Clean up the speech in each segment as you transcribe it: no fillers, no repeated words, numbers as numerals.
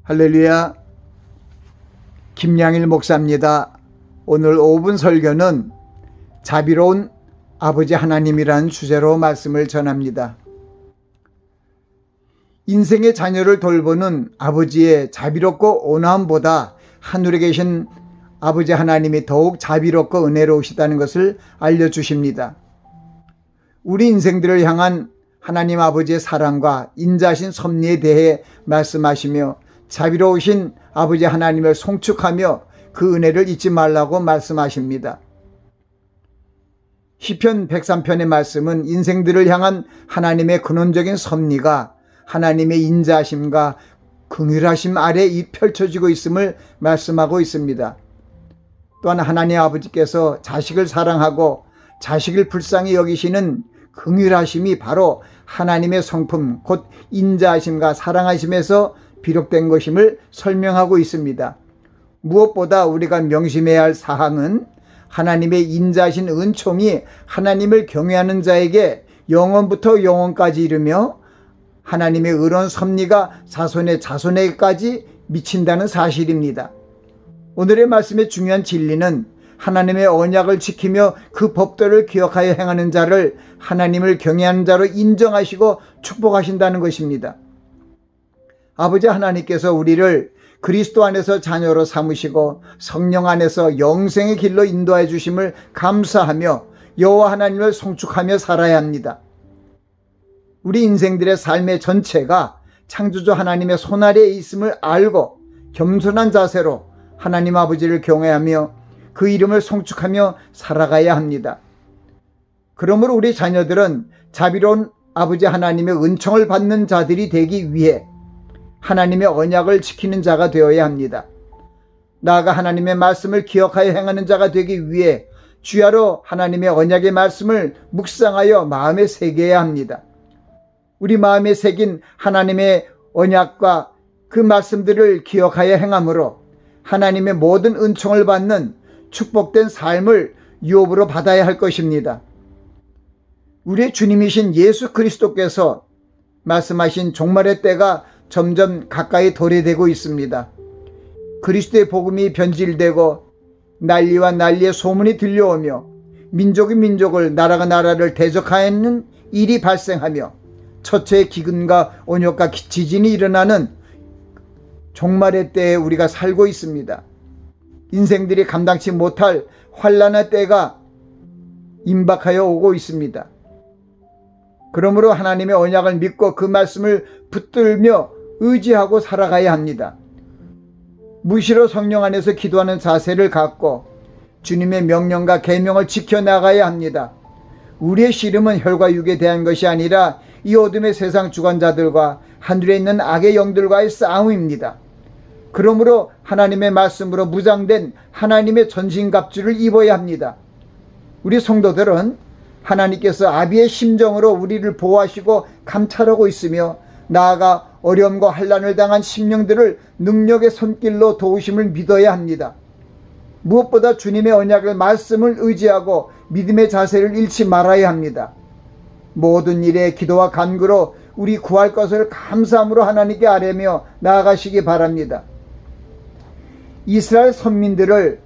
할렐루야. 김양일 목사입니다. 오늘 5분 설교는 자비로운 아버지 하나님이라는 주제로 말씀을 전합니다. 인생의 자녀를 돌보는 아버지의 자비롭고 온화함보다 하늘에 계신 아버지 하나님이 더욱 자비롭고 은혜로우시다는 것을 알려주십니다. 우리 인생들을 향한 하나님 아버지의 사랑과 인자하신 섭리에 대해 말씀하시며 자비로우신 아버지 하나님을 송축하며 그 은혜를 잊지 말라고 말씀하십니다. 시편 103편의 말씀은 인생들을 향한 하나님의 근원적인 섭리가 하나님의 인자하심과 긍휼하심 아래 펼쳐지고 있음을 말씀하고 있습니다. 또한 하나님 아버지께서 자식을 사랑하고 자식을 불쌍히 여기시는 긍휼하심이 바로 하나님의 성품 곧 인자하심과 사랑하심에서 비롯된 것임을 설명하고 있습니다. 무엇보다 우리가 명심해야 할 사항은 하나님의 인자하신 은총이 하나님을 경외하는 자에게 영원부터 영원까지 이르며 하나님의 의로운 섭리가 자손의 자손에게까지 미친다는 사실입니다. 오늘의 말씀의 중요한 진리는 하나님의 언약을 지키며 그 법도를 기억하여 행하는 자를 하나님을 경외하는 자로 인정하시고 축복하신다는 것입니다. 아버지 하나님께서 우리를 그리스도 안에서 자녀로 삼으시고 성령 안에서 영생의 길로 인도해 주심을 감사하며 여호와 하나님을 송축하며 살아야 합니다. 우리 인생들의 삶의 전체가 창조주 하나님의 손아래에 있음을 알고 겸손한 자세로 하나님 아버지를 경외하며 그 이름을 송축하며 살아가야 합니다. 그러므로 우리 자녀들은 자비로운 아버지 하나님의 은총을 받는 자들이 되기 위해 하나님의 언약을 지키는 자가 되어야 합니다. 나아가 하나님의 말씀을 기억하여 행하는 자가 되기 위해 주야로 하나님의 언약의 말씀을 묵상하여 마음에 새겨야 합니다. 우리 마음에 새긴 하나님의 언약과 그 말씀들을 기억하여 행함으로 하나님의 모든 은총을 받는 축복된 삶을 유업으로 받아야 할 것입니다. 우리의 주님이신 예수 그리스도께서 말씀하신 종말의 때가 점점 가까이 도래되고 있습니다. 그리스도의 복음이 변질되고 난리와 난리의 소문이 들려오며 민족이 민족을 나라가 나라를 대적하는 일이 발생하며 처처의 기근과 온역과 지진이 일어나는 종말의 때에 우리가 살고 있습니다. 인생들이 감당치 못할 환난의 때가 임박하여 오고 있습니다. 그러므로 하나님의 언약을 믿고 그 말씀을 붙들며 의지하고 살아가야 합니다. 무시로 성령 안에서 기도하는 자세를 갖고 주님의 명령과 계명을 지켜나가야 합니다. 우리의 씨름은 혈과 육에 대한 것이 아니라 이 어둠의 세상 주관자들과 하늘에 있는 악의 영들과의 싸움입니다. 그러므로 하나님의 말씀으로 무장된 하나님의 전신갑주를 입어야 합니다. 우리 성도들은 하나님께서 아비의 심정으로 우리를 보호하시고 감찰하고 있으며 나아가 어려움과 환난을 당한 심령들을 능력의 손길로 도우심을 믿어야 합니다. 무엇보다 주님의 언약을 말씀을 의지하고 믿음의 자세를 잃지 말아야 합니다. 모든 일에 기도와 간구로 우리 구할 것을 감사함으로 하나님께 아뢰며 나아가시기 바랍니다. 이스라엘 선민들을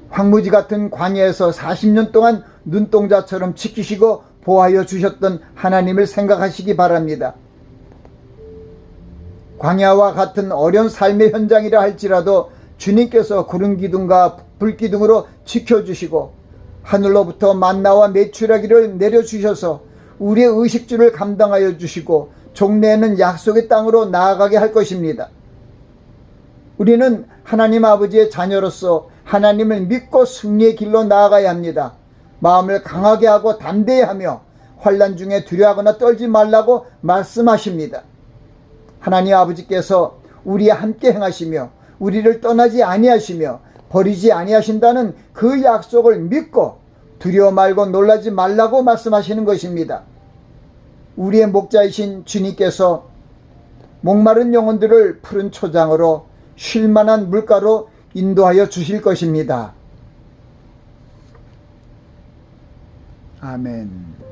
황무지 같은 광야에서 40년 동안 눈동자처럼 지키시고 보호하여 주셨던 하나님을 생각하시기 바랍니다. 광야와 같은 어려운 삶의 현장이라 할지라도 주님께서 구름 기둥과 불 기둥으로 지켜주시고 하늘로부터 만나와 메추라기를 내려주셔서 우리의 의식주를 감당하여 주시고 종래에는 약속의 땅으로 나아가게 할 것입니다. 우리는 하나님 아버지의 자녀로서 하나님을 믿고 승리의 길로 나아가야 합니다. 마음을 강하게 하고 담대히 하며 환난 중에 두려워하거나 떨지 말라고 말씀하십니다. 하나님 아버지께서 우리와 함께 행하시며 우리를 떠나지 아니하시며 버리지 아니하신다는 그 약속을 믿고 두려워 말고 놀라지 말라고 말씀하시는 것입니다. 우리의 목자이신 주님께서 목마른 영혼들을 푸른 초장으로 쉴만한 물가로 인도하여 주실 것입니다. 아멘.